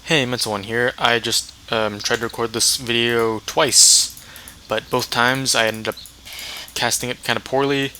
Hey, Mental One here. I just tried to record this video twice, but both times I ended up casting it kind of poorly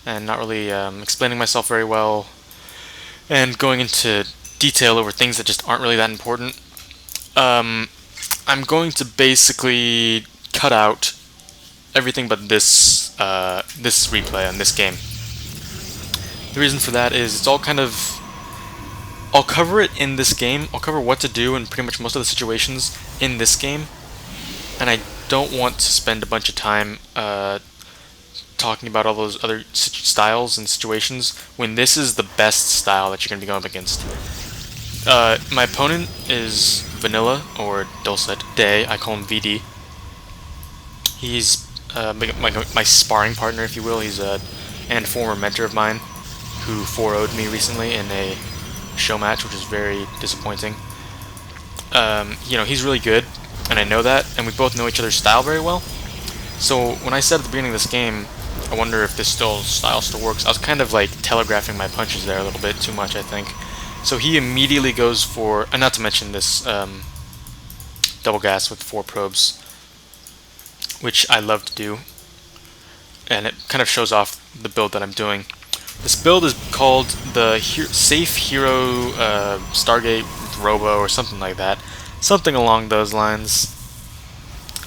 and not really explaining myself very well and going into detail over things that just aren't really that important. Um, I'm going to basically cut out everything but this replay on this game. The reason for that is it's all kind of I'll cover it in this game. I'll cover what to do in pretty much most of the situations in this game, and I don't want to spend a bunch of time talking about all those other styles and situations when this is the best style that you're going to be going up against. My opponent is Vanilla, or Dulcet Day. I call him VD. He's my sparring partner, if you will. He's and former mentor of mine who 4-0'd me recently in a show match, which is very disappointing. He's really good, and I know that, and we both know each other's style very well. So when I said at the beginning of this game, I wonder if this style still works, I was kind of like telegraphing my punches there a little bit too much, I think. So he immediately goes for, and not to mention this double gas with 4 probes, which I love to do, and it kind of shows off the build that I'm doing. This build is called the Safe Hero Stargate Robo or something like that. Something along those lines.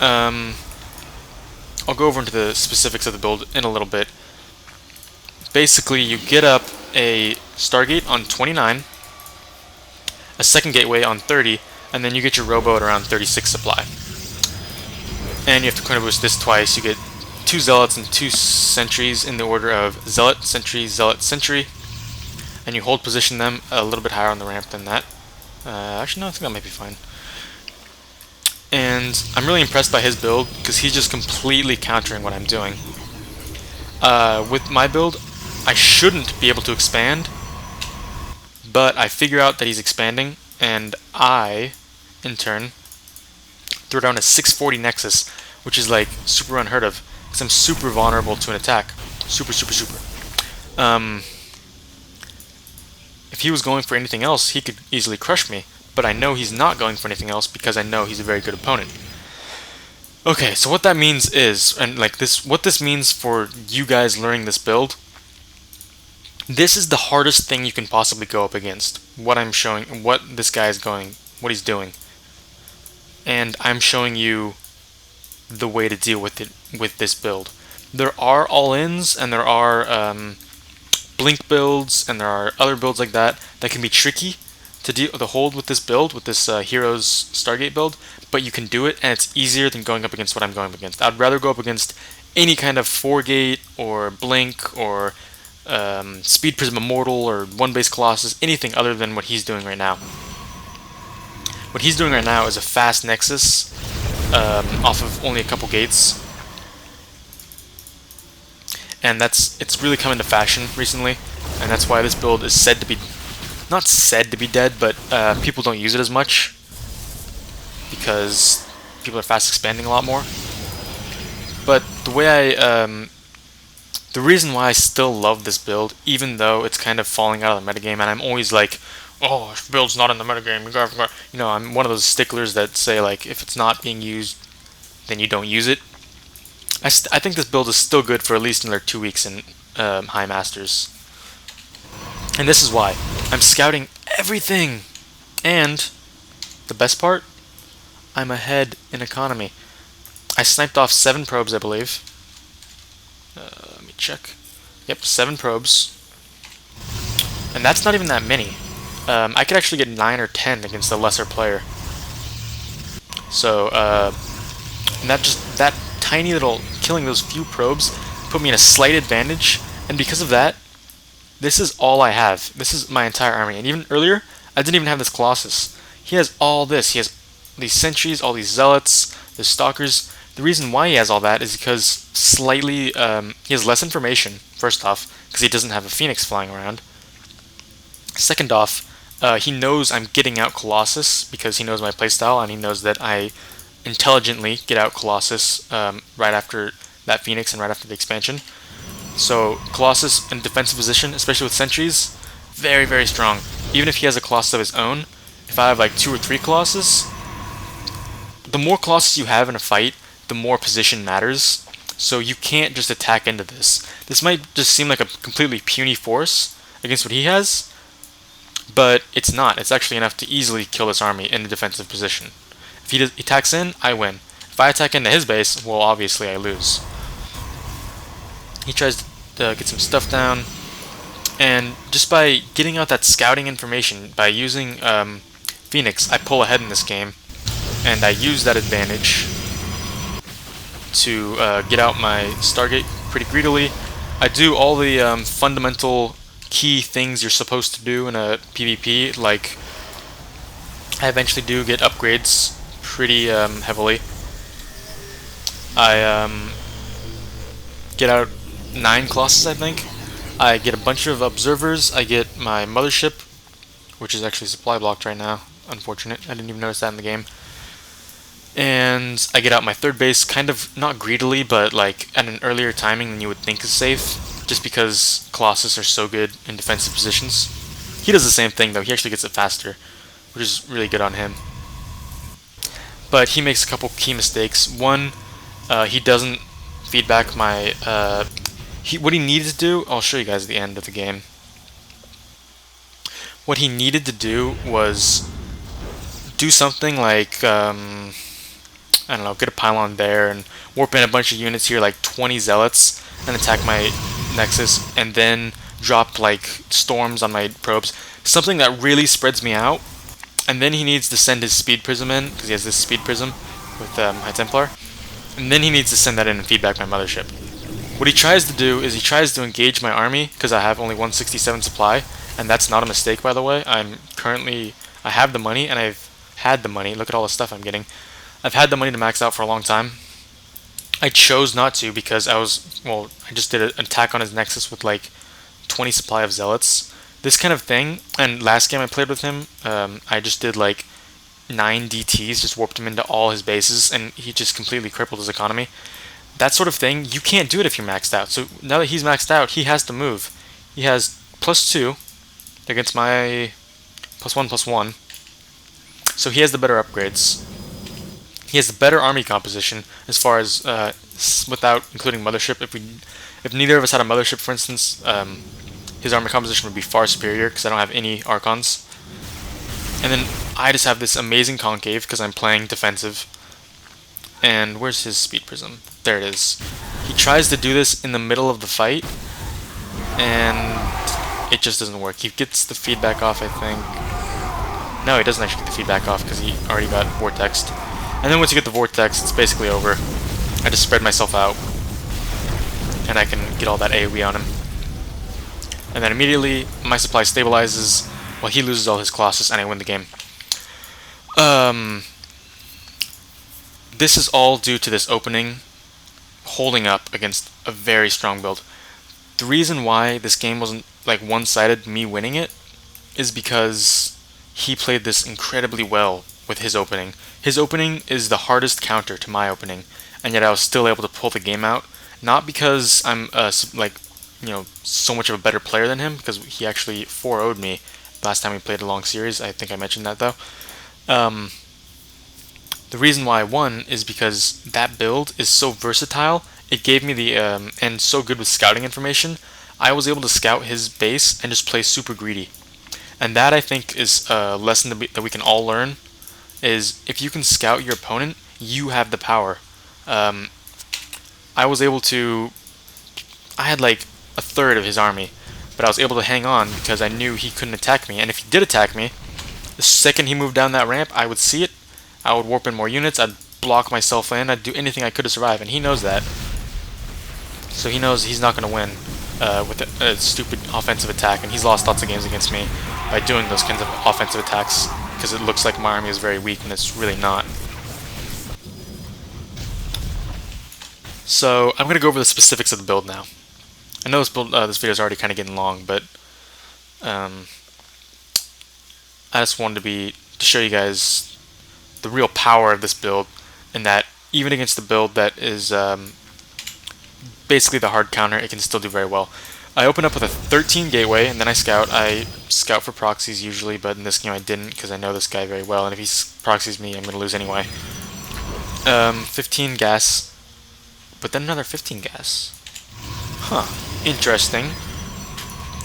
I'll go over into the specifics of the build in a little bit. Basically, you get up a Stargate on 29, a second gateway on 30, and then you get your Robo at around 36 supply. And you have to chrono boost this twice. You get 2 zealots and 2 sentries in the order of zealot, sentry, sentry, and you hold position them a little bit higher on the ramp than that. Actually, no, I think that might be fine. And I'm really impressed by his build because he's just completely countering what I'm doing. With my build, I shouldn't be able to expand, but I figure out that he's expanding, and I, in turn, throw down a 640 Nexus, which is like super unheard of. Because I'm super vulnerable to an attack. Super. If he was going for anything else, he could easily crush me. But I know he's not going for anything else because I know he's a very good opponent. Okay, so what that means is, and like this, what this means for you guys learning this build, this is the hardest thing you can possibly go up against. What I'm showing, what this guy is going, what he's doing. And I'm showing you the way to deal with it with this build. There are all-ins and there are blink builds and there are other builds like that that can be tricky to hold with this build, with this Heroes Stargate build, but you can do it, and it's easier than going up against what I'm going up against. I'd rather go up against any kind of 4-gate or blink or speed prism immortal or 1-base colossus, anything other than what he's doing right now. What he's doing right now is a fast nexus off of only a couple gates, and it's really come into fashion recently, and that's why this build is said to be, not said to be dead, but people don't use it as much because people are fast expanding a lot more. But the reason why I still love this build, even though it's kind of falling out of the metagame, and I'm always like, oh, if build's not in the metagame, I'm one of those sticklers that say, like, if it's not being used, then you don't use it. I think this build is still good for at least another 2 weeks in High Masters. And this is why. I'm scouting everything! And, the best part, I'm ahead in economy. I sniped off 7 probes, I believe. Let me check. Yep, 7 probes. And that's not even that many. I could actually get 9 or 10 against a lesser player. So, and that tiny little, killing those few probes put me in a slight advantage, and because of that, this is all I have. This is my entire army, and even earlier, I didn't even have this Colossus. He has all this. He has these sentries, all these zealots, the stalkers. The reason why he has all that is because slightly, he has less information, first off, because he doesn't have a Phoenix flying around. Second off, he knows I'm getting out Colossus because he knows my playstyle, and he knows that I intelligently get out Colossus right after that Phoenix and right after the expansion. So Colossus in defensive position, especially with sentries, very strong. Even if he has a Colossus of his own, if I have like 2 or 3 Colossus, the more Colossus you have in a fight, the more position matters. So you can't just attack into this. This might just seem like a completely puny force against what he has, but it's not. It's actually enough to easily kill this army in a defensive position. If he attacks in, I win. If I attack into his base, well, obviously I lose. He tries to get some stuff down, and just by getting out that scouting information, by using Phoenix, I pull ahead in this game, and I use that advantage to get out my Stargate pretty greedily. I do all the fundamental key things you're supposed to do in a PvP, like I eventually do get upgrades pretty heavily. I get out 9 Colossus, I think. I get a bunch of observers. I get my mothership, which is actually supply blocked right now. Unfortunate. I didn't even notice that in the game. And I get out my 3rd base, kind of not greedily, but like at an earlier timing than you would think is safe, just because Colossus are so good in defensive positions. He does the same thing though. He actually gets it faster, which is really good on him. But he makes a couple key mistakes. One, he doesn't feed back my what he needed to do, I'll show you guys at the end of the game. What he needed to do was do something like, I don't know, get a pylon there and warp in a bunch of units here, like 20 zealots, and attack my nexus, and then drop like storms on my probes. Something that really spreads me out. And then he needs to send his speed prism in, because he has this speed prism with High Templar. And then he needs to send that in and feed back my mothership. What he tries to do is he tries to engage my army, because I have only 167 supply, and that's not a mistake, by the way. I have the money, and I've had the money. Look at all the stuff I'm getting. I've had the money to max out for a long time. I chose not to because I just did an attack on his nexus with like 20 supply of zealots. This kind of thing, and last game I played with him, I just did like 9 DTs, just warped him into all his bases, and he just completely crippled his economy. That sort of thing, you can't do it if you're maxed out. So now that he's maxed out, he has to move. He has +2 against my +1/+1. So he has the better upgrades. He has the better army composition as far as without including mothership. If neither of us had a mothership, for instance, his army composition would be far superior because I don't have any Archons. And then I just have this amazing concave because I'm playing defensive. And where's his speed prism? There it is. He tries to do this in the middle of the fight, and it just doesn't work. He gets the feedback off, I think. No, he doesn't actually get the feedback off because he already got vortexed. And then once you get the vortex, it's basically over. I just spread myself out, and I can get all that AoE on him. And then immediately, my supply stabilizes while he loses all his Colossus, and I win the game. This is all due to this opening holding up against a very strong build. The reason why this game wasn't like one-sided, me winning it, is because he played this incredibly well with his opening. His opening is the hardest counter to my opening, and yet I was still able to pull the game out. Not because I'm so much of a better player than him, because he actually 4-0'd me last time we played a long series. I think I mentioned that though. The reason why I won is because that build is so versatile. It gave me the and so good with scouting information. I was able to scout his base and just play super greedy. And that, I think, is a lesson that we can all learn, is if you can scout your opponent, you have the power. I was able to... I had like a third of his army, but I was able to hang on because I knew he couldn't attack me. And if he did attack me, the second he moved down that ramp, I would see it, I would warp in more units, I'd block myself in, I'd do anything I could to survive, and he knows that. So he knows he's not going to win with a stupid offensive attack, and he's lost lots of games against me by doing those kinds of offensive attacks, because it looks like my army is very weak, and it's really not. So I'm going to go over the specifics of the build now. I know this video is already kind of getting long, but I just wanted to show you guys the real power of this build, and that even against the build that is basically the hard counter, it can still do very well. I open up with a 13 gateway, and then I scout. I scout for proxies usually, but in this game I didn't because I know this guy very well, and if he proxies me, I'm going to lose anyway. 15 gas, but then another 15 gas. Huh, interesting.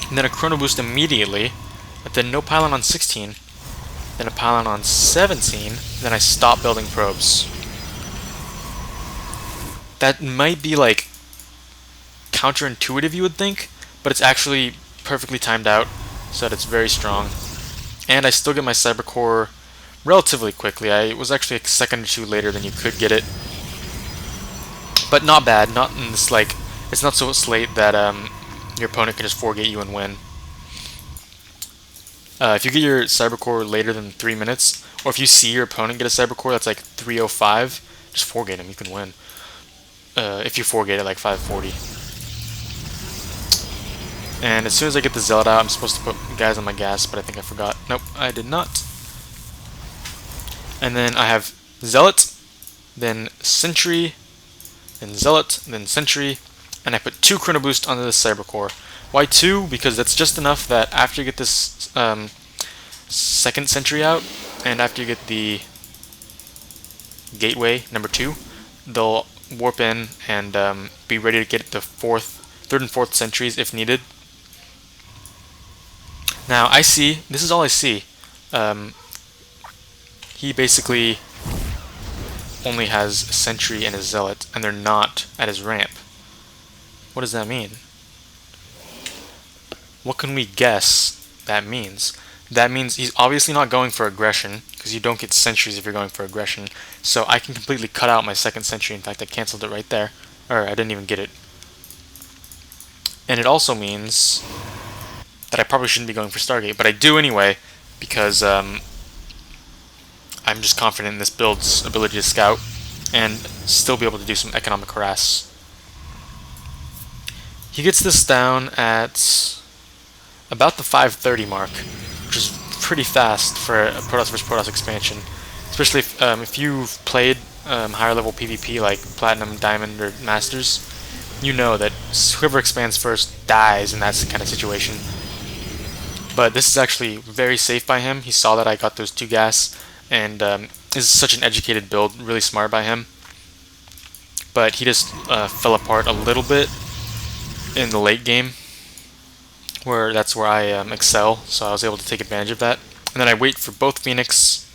And then a chrono boost immediately, but then no pylon on 16, then a pylon on 17, then I stop building probes. That might be like counterintuitive, you would think, but it's actually perfectly timed out so that it's very strong. And I still get my cyber core relatively quickly. I was actually a second or two later than you could get it, but not bad. Not in this, like, it's not so late that your opponent can just forgate you and win. If you get your cyber core later than 3 minutes, or if you see your opponent get a cyber core that's like 3:05, just forgate him. You can win. If you forgate at like 5:40. And as soon as I get the zealot out, I'm supposed to put guys on my gas, but I think I forgot. Nope, I did not. And then I have zealot, then sentry, then zealot, then sentry, and I put 2 chrono boost onto the cyber core. Why 2? Because that's just enough that after you get this second sentry out, and after you get the gateway number 2, they'll warp in and be ready to get the third and fourth sentries if needed. Now I see, this is all I see. He basically only has sentry and his zealot, and they're not at his ramp. What does that mean? What can we guess that means? That means he's obviously not going for aggression, because you don't get sentries if you're going for aggression. So I can completely cut out my second sentry. In fact, I cancelled it right there. Or I didn't even get it. And it also means that I probably shouldn't be going for Stargate, but I do anyway, because I'm just confident in this build's ability to scout and still be able to do some economic harass. He gets this down at about the 5:30 mark, which is pretty fast for a Protoss vs. Protoss expansion, especially if you've played higher level PvP like Platinum, Diamond, or Masters. You know that whoever expands first dies in that kind of situation. But this is actually very safe by him. He saw that I got those 2 gas, and this is such an educated build, really smart by him. But he just fell apart a little bit in the late game, where that's where I excel, so I was able to take advantage of that. And then I wait for both Phoenix.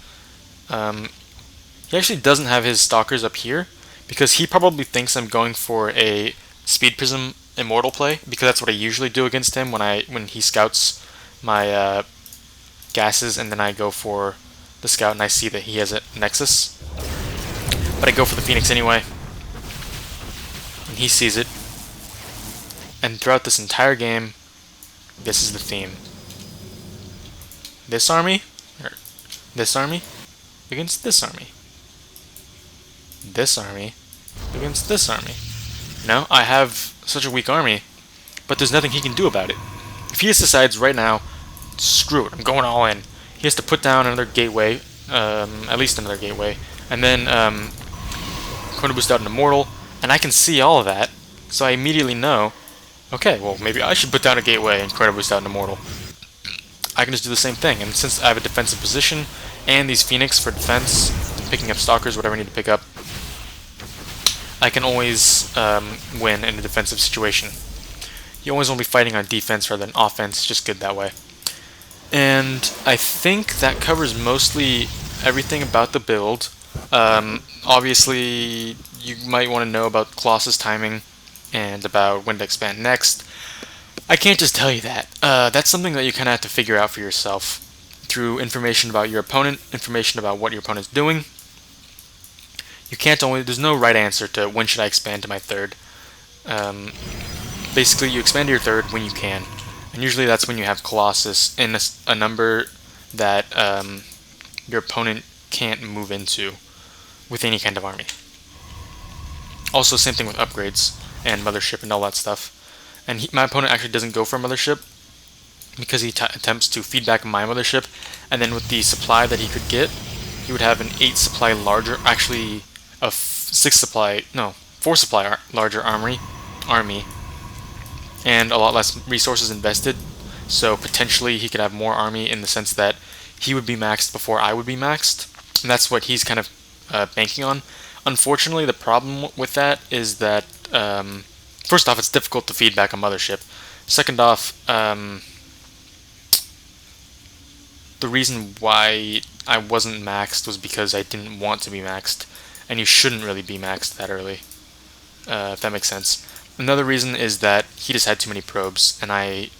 He actually doesn't have his stalkers up here, because he probably thinks I'm going for a Speed Prism Immortal play, because that's what I usually do against him when he scouts my gases, and then I go for the scout and I see that he has a Nexus. But I go for the Phoenix anyway, and he sees it. And throughout this entire game, this is the theme. This army, or this army, against this army. This army against this army. You know, I have such a weak army, but there's nothing he can do about it. If he just decides right now, screw it, I'm going all in, he has to put down another gateway, at least another gateway, and then chrono boost out an immortal, and I can see all of that, so I immediately know, okay, well maybe I should put down a gateway and chrono boost out an immortal. I can just do the same thing, and since I have a defensive position and these Phoenix for defense, picking up stalkers, whatever I need to pick up, I can always win in a defensive situation. You always want to be fighting on defense rather than offense. It's just good that way. And I think that covers mostly everything about the build. Obviously, you might want to know about Colossus timing and about when to expand next. I can't just tell you that. That's something that you kind of have to figure out for yourself through information about your opponent, information about what your opponent's doing. You can't only, there's no right answer to when should I expand to my third. Basically, you expand to your third when you can, and usually that's when you have Colossus in a number that your opponent can't move into with any kind of army. Also, same thing with upgrades and Mothership and all that stuff. And my opponent actually doesn't go for a Mothership because he attempts to feed back my Mothership, and then with the supply that he could get, he would have an 8 supply larger, actually a 4 supply larger army, and a lot less resources invested. So potentially he could have more army in the sense that he would be maxed before I would be maxed, and that's what he's kind of banking on. Unfortunately, the problem with that is that first off, it's difficult to feed back a mothership. Second off, the reason why I wasn't maxed was because I didn't want to be maxed, and you shouldn't really be maxed that early, if that makes sense. Another reason is that he just had too many probes, and I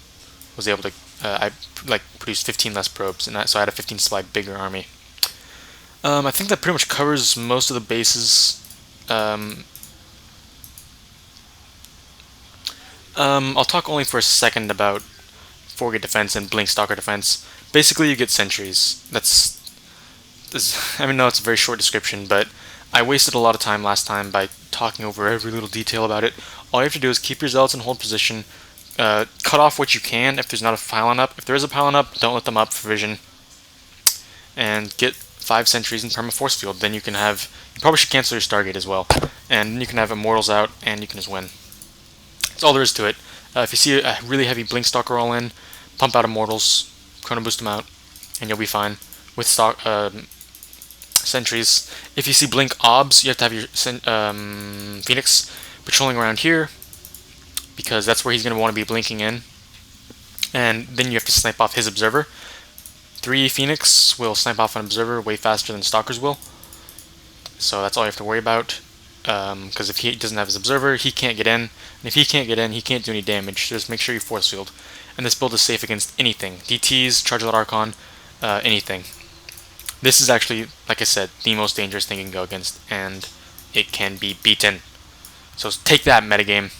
was able to I like produced 15 less probes, and so I had a 15 supply bigger army. I think that pretty much covers most of the bases. Um, I'll talk only for a second about four-gate defense and blink stalker defense. Basically, you get sentries. I mean, no, it's a very short description, but I wasted a lot of time last time by talking over every little detail about it. All you have to do is keep your zealots in hold position, cut off what you can if there's not a pylon up. If there is a pylon up, don't let them up for vision, and get 5 sentries in perma force field. Then you can have. You probably should cancel your Stargate as well, and then you can have immortals out, and you can just win. That's all there is to it. If you see a really heavy blink stalker all in, pump out immortals, chrono boost them out, and you'll be fine with sentries. If you see blink obs, you have to have your Phoenix patrolling around here, because that's where he's going to want to be blinking in. And then you have to snipe off his observer. 3 Phoenix will snipe off an observer way faster than stalkers will. So that's all you have to worry about. Because if he doesn't have his observer, he can't get in. And if he can't get in, he can't do any damage. So just make sure you force field. And this build is safe against anything. DTs, Charge Lot Archon, anything. This is actually, like I said, the most dangerous thing you can go against, and it can be beaten. So take that, metagame.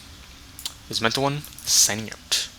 This is WNxMentalOne, signing out.